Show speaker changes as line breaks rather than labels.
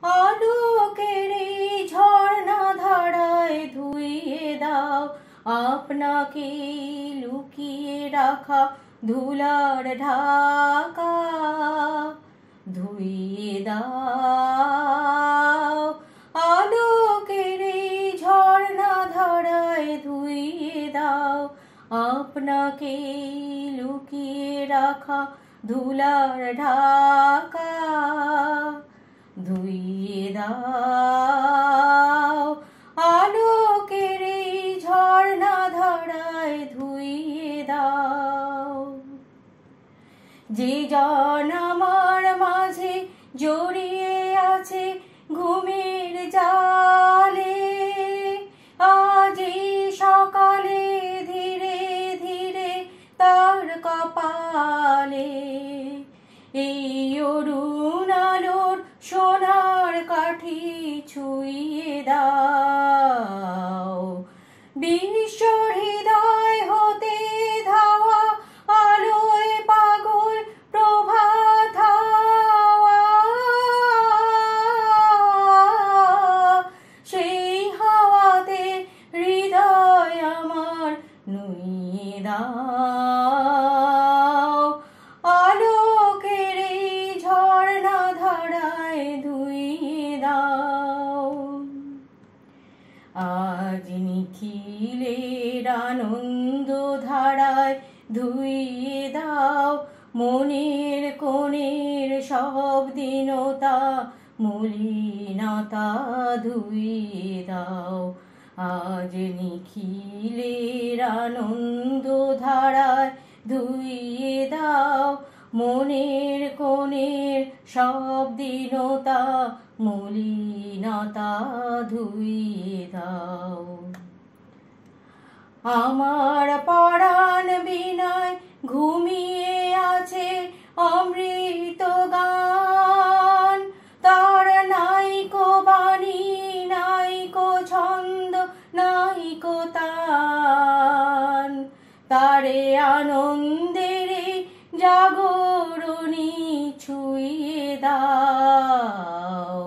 আলোকের এই ঝর্ণা ধারায় ধুইয়ে দাও আপনাকে লুকিয়ে রাখা ধুলার ঢাকা। ধুইয়ে দাও আলোকের এই ঝর্ণা ধারায় ধুইয়ে দাও আপনাকে লুকিয়ে রাখা ধুলার ঢাকা। ধুইয়ে দাও আলোকের এই ঝর্ণা ধারায় ধুইয়ে দাও। যে জন আমার মাঝে জড়িয়ে আছে ঘুমের জালে, আজ এই সকালে ধীরে ধীরে তার কপালে এই অরুণ আলোর সোনার কাঠি ছুঁয়ে দাও। বিশ্ব হৃদয় হতে ধাওয়া আলোয় পাগল প্রভাত হাওয়া, সেই হাওয়াতে হৃদয় আমার নুইয়ে দাও আলোকের এই ঝর্ণা ধারায় ধুইয়ে দাও। আজ নিখিলের আনন্দ ধারায় ধুইয়ে দাও মনের কোণের সব দীনতা মলিনতা ধুইয়ে দাও। আজ নিখিলের আনন্দ ধারায় ধুইয়ে দাও মনের কোণের সব দীনতা মলিনতা ধুইয়ে দাও। আমার পরাণ বিনয় ঘুমিয়ে আছে অমৃত গান, তার নাইকো বাণী নাইকো ছন্দ নাইকো তান, তারে আনন্দের জাগরণী ছুঁয়ে দাও।